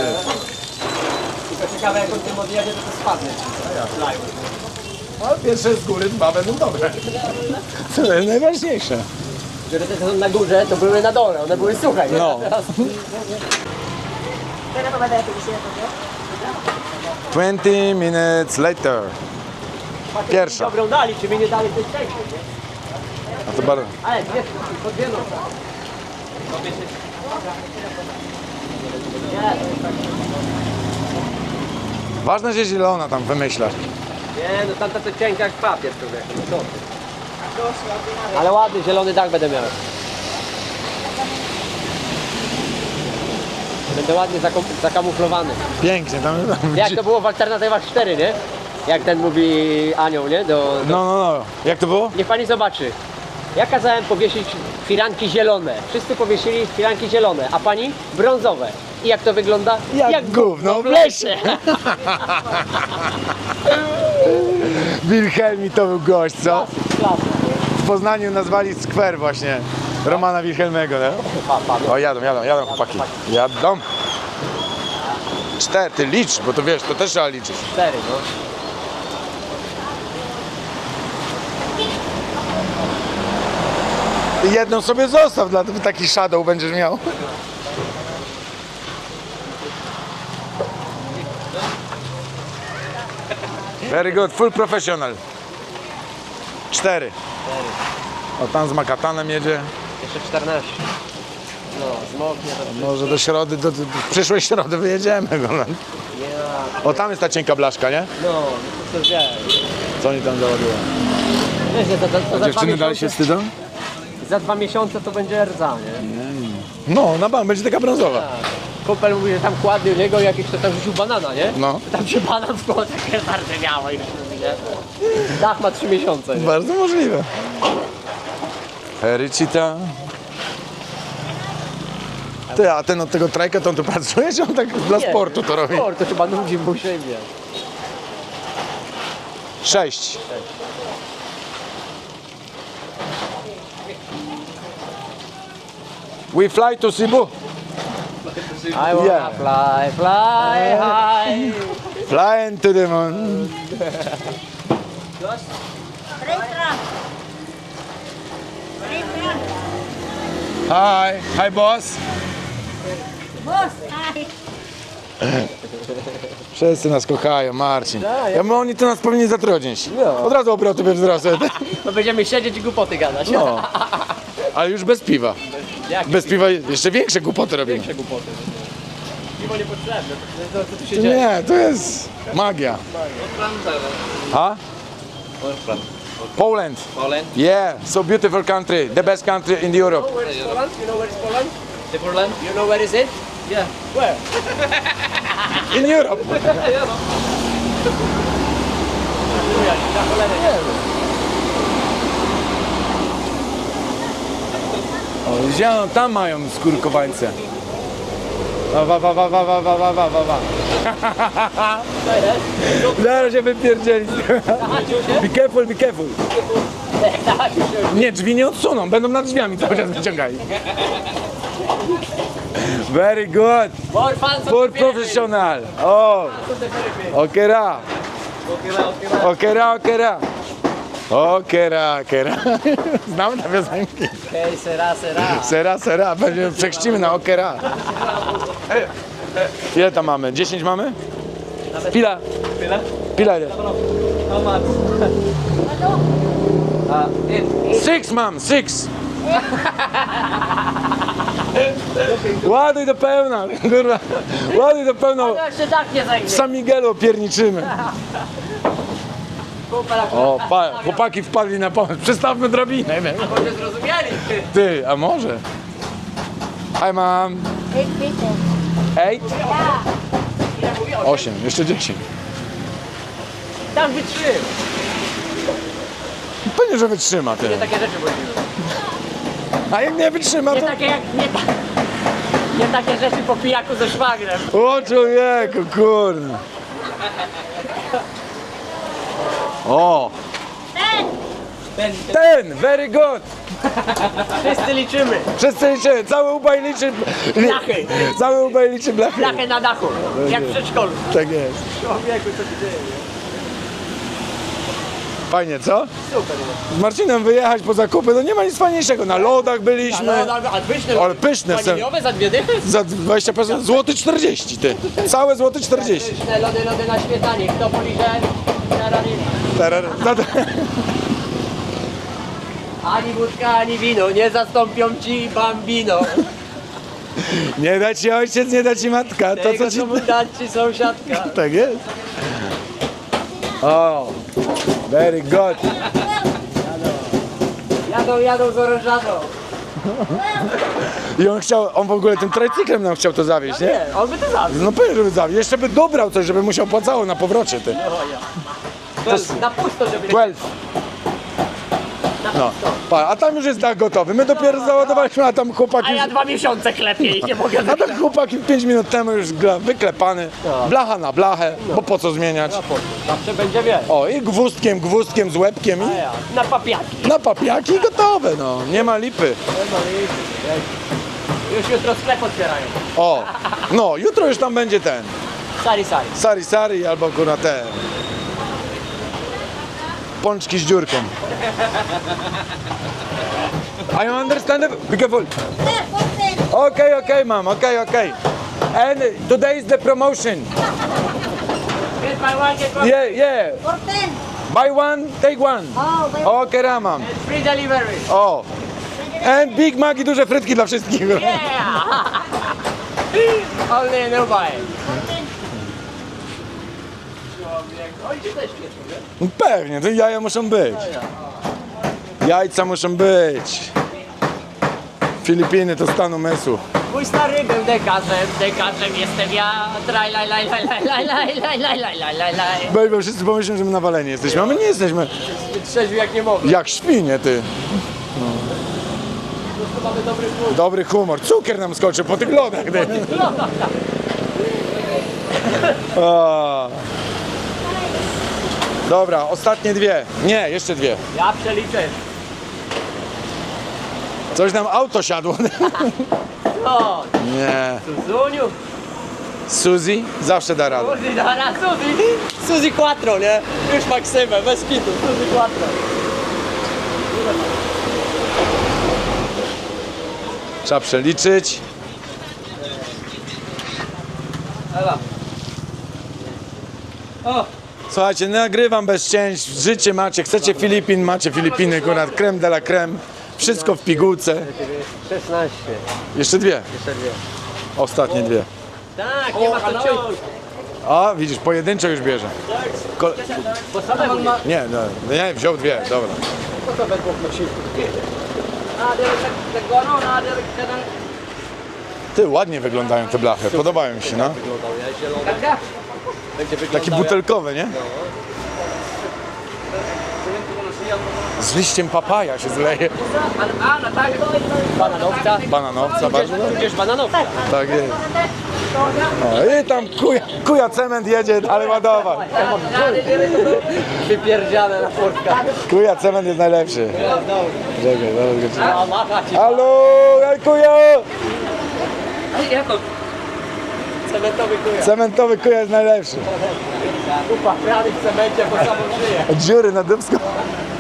Tylko ciekawe jak on tym odjedzie, to spadnie. Ale pierwsze z góry dwa będą dobre. To jest najważniejsze. Żeby te są na górze, to były na dole, one były suche. Nie? No. Teraz 20 minutes later. Pierwsza. dobrą dali, czy mi nie dali tej wcześniej, nie? A to bardzo. Ale dwie, po dwie no. Ważne, że zielona tam wymyślasz. Nie, no tamta to cienka jak papier człowieku, no co ty. Ale ładny, zielony dach będę miał. Będę ładnie zakamuflowany. Pięknie, tam Jak to było w alternatywach 4, nie? Jak ten mówi anioł, nie? No. Jak to było? Niech pani zobaczy. Ja kazałem powiesić firanki zielone. Wszyscy powiesili firanki zielone, a pani brązowe. I jak to wygląda? Jak gówno w lesie. Wilhelmi to był gość, co? W Poznaniu nazwali skwer właśnie Romana Wilhelmego, nie? O, jadą chłopaki. Jadą. 4, ty licz, bo to wiesz, to też trzeba liczyć. 4, no. Jedną sobie zostaw, dla taki shadow będziesz miał. Very good, full professional. 4. O, tam z Makatanem jedzie. Jeszcze 14. No, zmoknie to. Może do środy, do przyszłej środy wyjedziemy. O, tam jest ta cienka blaszka, nie? No, to wiesz. Co oni tam załadują? Wiesz, że za 2 Dziewczyny dalej się miesiące, wstydzą? za 2 miesiące to będzie rdza, nie? No, na bank, będzie taka brązowa. Kumpel mówi, że tam kładli u niego jakiś, to tam rzucił banana, nie? No. Tam się banan w koło takie zardzewiało i mówi, nie? Dach ma 3 miesiące, nie? Bardzo możliwe. Pericita. Ty, a ten od tego trajka, to on tu pracuje, czy on tak dla Nie, sportu to robi? Sport, to chyba nudzi mu się, wie. 6. We fly to Cebu. I wanna Yeah. fly high. Flying to the moon. Hi. Hi, boss. Boss, ay. Wszyscy nas kochają, Marcin. Ja mówię, oni to nas powinni zatrudnić. No. Od razu obroty by wzrosły. To będziemy siedzieć i głupoty gadać. No. Ale już bez piwa. Jak Bez piwa jeszcze większe głupoty robimy. większe głupoty. Piwo niepotrzebne, to tu się dzieje. Nie, to jest magia. Ha? Poland. Poland. Yeah, so beautiful country. The best country in Europe. Where is Poland? You know where is Poland? The Poland? You know where is it? Yeah. Where? In Europe. O, zielą, tam mają skórkowańce. Wa. Zaraz się wypierdzieli. Be careful, be careful. Nie, drzwi nie odsuną, będą nad drzwiami cały czas wyciągali. Very good. More fans For professional. Oh, okera. Okera. Znamy te piosenki. Hej, sera. Sera. Będziemy przechrzcimy na okera. Ile tam mamy? 10 mamy? Pila. Pila ile? How much? 6 mam, 6. Ładuj do pełna, kurwa. Ładuj do pełna. To się tak nie zajmie. W San Miguelu pierniczymy. O, chłopaki wpadli na pomysł. Przestawmy drabinę. Może zrozumieli. Ty, a może? Hi, mam. 8 people. 8? Yeah. 8, jeszcze 10. Tam wytrzym. Pewnie, że wytrzyma, ty. Nie takie rzeczy mówimy. A jak nie wytrzyma, Nie to... takie jak... Nie takie rzeczy po pijaku ze szwagrem. O człowieku, kurde. O, ten, very good. Wszyscy liczymy. Wszyscy liczymy, cały ubaj liczy... Blachy. Cały ubaj liczy blachy. Blachę na dachu. Jak w przedszkolu. Tak jest. Człowieku, co się dzieje? Fajnie, co? Super. Z Marcinem wyjechać po zakupy, no nie ma nic fajniejszego. Na lodach byliśmy. A pyszne. Ale pyszne są. Waniliowe za 2 dychy? Za 20%, złoty 40, ty. Całe złoty 40. Pyszne lody na śmietanie. Kto poliże? Ani wódka, ani wino. Nie zastąpią ci bambino. Nie da ci ojciec, nie da ci matka. To Tego, co ci... co mu dać ci sąsiadka. Tak jest. O, very good. Jadą z orężadą. I on w ogóle tym tricyklem nam chciał to zawieźć, nie? Nie, on by to zabił. No pewnie, żeby zawieźć. Jeszcze by dobrał coś, żeby mu się opłacało na powrocie, ty. O ja. Na pusto, żeby... 12. No, a tam już jest dach gotowy. My dopiero załadowaliśmy, a tam chłopaki... A ja 2 miesiące klepię i nie mogę... A tam chłopaki 5 minut temu już wyklepany. Blacha na blachę, bo po co zmieniać? Zawsze będzie wiesz. O, i gwózdkiem z łebkiem i Na papiaki. na papiaki i gotowe, no. Nie ma lipy. Już jutro sklep otwierają. O, no, jutro już tam będzie ten. Sari. Sari albo kurwa te. Pączki z dziurką. I understand it? Be careful. There, 14. Okay, ma'am. Okay. And today is the promotion. Yeah. 14. Buy one, take one. Oh, wait. Okay, ma'am. Free delivery. O. And Big Mac i duże frytki dla wszystkich. Yeah. Only in Dubai. Pewnie, to jaja muszą być. Jajca muszą być. Filipiny to stan umysłu. Mój stary był dekarzem jestem ja. Traj, laj. Baby, wszyscy pomyślą, że my nawaleni jesteśmy, a my nie jesteśmy. Trzeźwi jak nie mogę. Jak świnie, ty. Mamy dobry wpływ. Dobry humor. Cukier nam skoczy po tych lodach, ty. O. Dobra, ostatnie dwie. Nie, jeszcze dwie. Ja przeliczę. Coś nam auto siadło. O, Nie. Zuniu. Suzy zawsze da radę. Suzy, dara, Suzy Quattro, nie? Już Maksymę, bez kitu, Suzy Quattro. Trzeba przeliczyć. Ewa. O, Słuchajcie, nagrywam bez cięć. Życie macie. Chcecie Filipin, macie Filipiny. Akurat creme de la creme. Wszystko w pigułce. 16. Jeszcze dwie. Jeszcze dwie. Ostatnie dwie. Tak, nie ma co ciąć. A, widzisz, pojedynczo już bierze. Bo same ma... Nie, nie, wziął dwie, dobra. Co to będą wnosić? Ty, ładnie wyglądają te blachy. Podobają mi się, no. Takie butelkowe, nie? Z liściem papaja się zleje. Bananowca. Bananowca, bardzo dobrze. Tudzież bananowca. Tak jest. O, i tam kuja cement jedzie, ale ładować. Wypierdziane na portka. Kuja cement jest najlepszy. Czekaj, zaraz go czytam. A macha ci. Halo, kuja! Jako? Cementowy kuja. Cementowy kuja jest najlepszy. Kupa prawy w cemencie, bo samą żyje. Dziury na dubsku.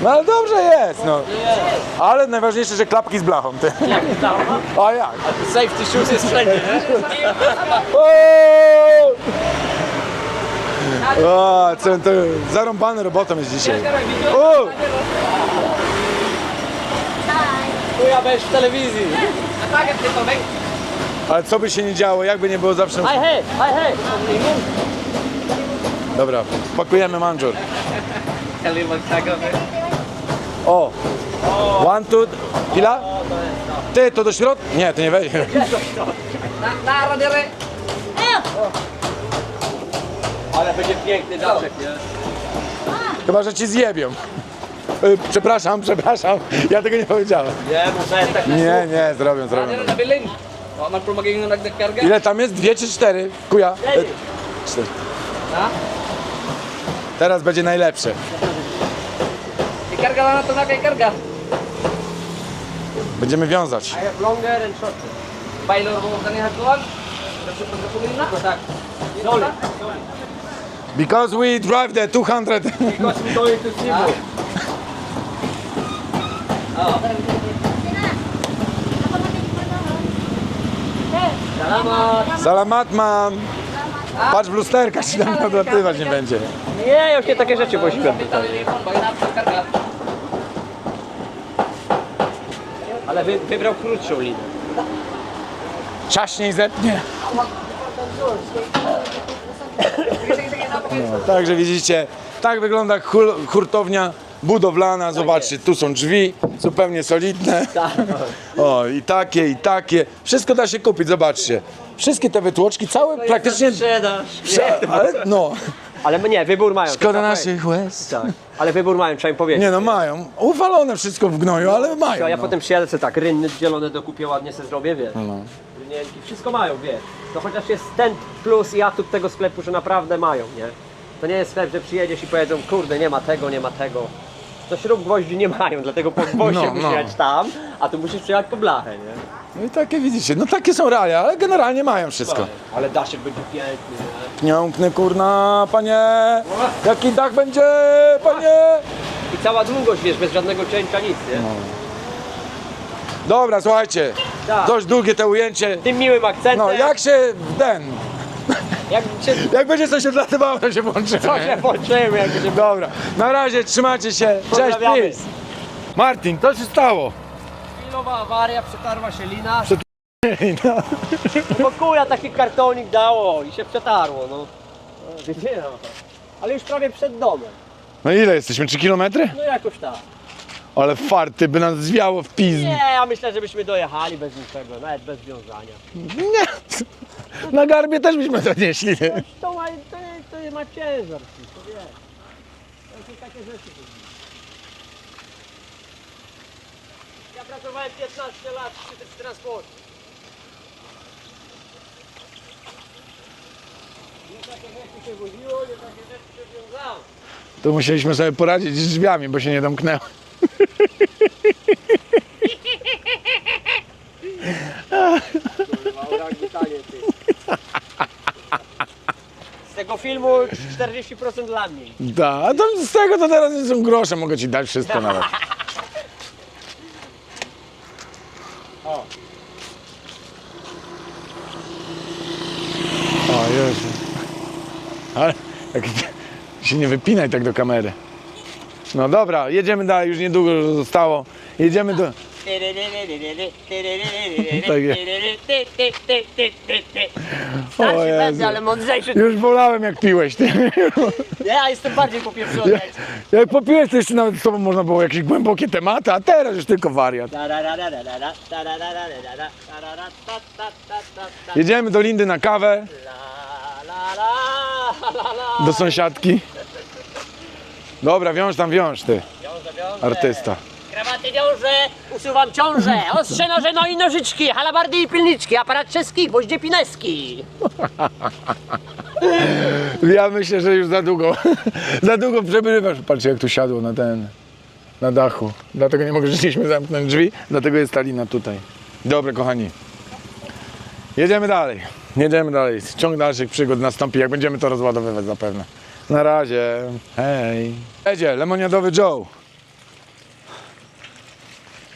No ale dobrze jest, no. Ale najważniejsze, że klapki z blachą, ty. Jak tam? A jak? Safety shoes jest wszędzie, nie? O, to zarąbane robotą jest dzisiaj. O! Kuja będziesz w telewizji. Ale co by się nie działo, jakby nie było zawsze... Hej. Dobra, pakujemy manżur. O! One, two... Pila? Ty, to do środka? Nie, to nie wejdzie. Ale będzie piękny daszek, nie? Chyba, że ci zjebią. Przepraszam, ja tego nie powiedziałem. Nie, muszę tak. Nie, zrobią. Nabilin. Man po magiging nagkarga. Ile tam jest? 2 czy 4? Kuja? 4. Teraz będzie najlepsze. Ikarga na to nakarga. Będziemy wiązać. I have longer and shorter. Bailor mo kani hatuan. Pagkapunin na. Tak. Slowly. Because we drive the 200. Because we going to Cebu. Salamat. Salamat mam. Patrz w lusterka, się tam odlatywać nie będzie. Nie, już nie takie rzeczy pośpię. Ale wybrał krótszą linię. Ciaśniej zepnie. No, także widzicie, tak wygląda hurtownia budowlana. Zobaczcie, tu są drzwi, zupełnie solidne. O, i takie. Wszystko da się kupić, zobaczcie. Wszystkie te wytłoczki, całe praktycznie... Sprzedaż. Ale, no, Ale nie, wybór mają. Szkoda trzeba naszych łez. powiedzieć. Tak, ale wybór mają, trzeba im powiedzieć. Nie no, mają. Uwalone wszystko w gnoju, ale mają. A ja no. potem przyjadę sobie tak, rynny zielone dokupię, ładnie sobie zrobię, wiesz. No. Rynienki, wszystko mają, wiesz. To chociaż jest ten plus i atut tego sklepu, że naprawdę mają, nie? To nie jest sklep, że przyjedziesz i powiedzą, kurde, nie ma tego, nie ma tego. To śrub gwoździ nie mają, dlatego po gwoździe No, musisz no. jechać tam, a tu musisz przyjechać po blachę, nie? No i takie widzicie, no takie są realia, ale generalnie mają wszystko. Ale daszek będzie piękny, nie? Piękny kurna, panie! Jaki dach będzie, panie! I cała długość, wiesz, bez żadnego cięcia, nic, nie? Dobra, słuchajcie, Tak. dość długie te ujęcie. Tym miłym akcentem, No, jak się jak będzie coś odlatywało, to się włączymy. to się włączymy, jak się... Dobra, na razie, trzymajcie się, cześć, Pozdrawiamy. peace. Martin, co się stało? Chwilowa awaria, przetarła się lina. Bo kuja taki kartonik dało i się przetarło, no. Wiecie, no. Ale już prawie przed domem. No ile jesteśmy, 3 kilometry? No jakoś tak. Ale farty, by nas zwiało w pizm. Nie, ja myślę, że byśmy dojechali bez niczego, nawet bez wiązania. Nie. Na garbie też byśmy to nieśli. To ma ciężar, to wiesz. To są takie rzeczy. Ja pracowałem 15 lat w transporcie. Nie takie rzeczy się woziło, nie takie rzeczy się wiązało. Tu musieliśmy sobie poradzić z drzwiami, bo się nie domknęło. Z tego filmu 40% dla mnie. Da, a to z tego to teraz są grosze, mogę ci dać wszystko nawet. O Jezu. Ale jak się nie wypinaj tak do kamery. No dobra, jedziemy dalej, już niedługo zostało. Jedziemy do... O Jezu. Ale mądrzejszy. Już wolałem jak piłeś, ty. Nie, ja jestem bardziej popieprzony. Jak popiłeś, to jeszcze nawet z tobą można było jakieś głębokie tematy, a teraz już tylko wariat. Jedziemy do Lindy na kawę, do sąsiadki. Dobra, wiąż ty, artysta. Krawaty wiążę, usuwam ciążę, ostrze noże, no i nożyczki, halabardy i pilniczki, aparat czeski, gwoździe pineski. Ja myślę, że już za długo przebywasz. Patrzcie jak tu siadło na dachu. Dlatego nie mogliśmy zamknąć drzwi, dlatego jest ta lina tutaj. Dobra kochani, jedziemy dalej. Ciąg dalszych przygód nastąpi, jak będziemy to rozładowywać zapewne. Na razie, hej. Jedzie lemoniadowy Joe.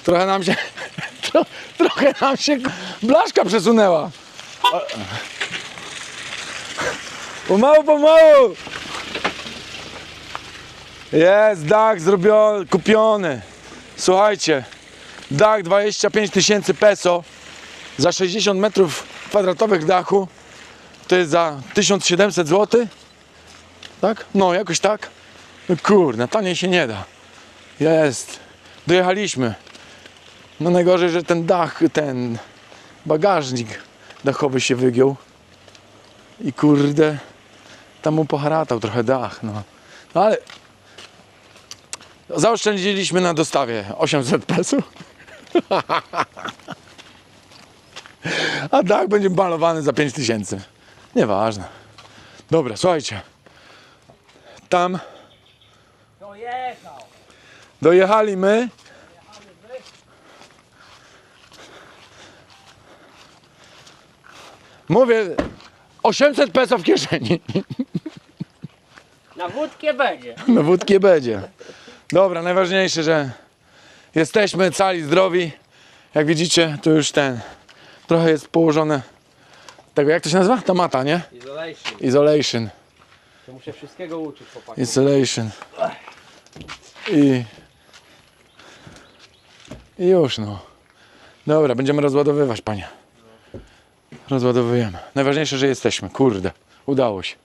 Trochę nam się blaszka przesunęła. Pomału. Jest dach zrobiony, kupiony. Słuchajcie, dach 25 000 peso za 60 metrów kwadratowych dachu. To jest za 1700 zł. Tak? No, jakoś tak. No kurde, taniej się nie da. Jest. Dojechaliśmy. No najgorzej, że ten dach, ten bagażnik dachowy się wygiął. I kurde, tam mu poharatał trochę dach, no. No ale zaoszczędziliśmy na dostawie 800 pesów. A dach będzie malowany za 5000. Nieważne. Dobra, słuchajcie. Tam dojechali my. Mówię, 800 peso w kieszeni. Na wódkę będzie. Na wódkie będzie. Dobra, najważniejsze, że jesteśmy cali, zdrowi. Jak widzicie, tu już trochę jest położone tego, jak to się nazywa? Ta mata, nie? Isolation. To muszę wszystkiego uczyć, chłopaki. Isolation. I już no. Dobra, będziemy rozładowywać, panie. Rozładowujemy. Najważniejsze, że jesteśmy. Kurde, udało się.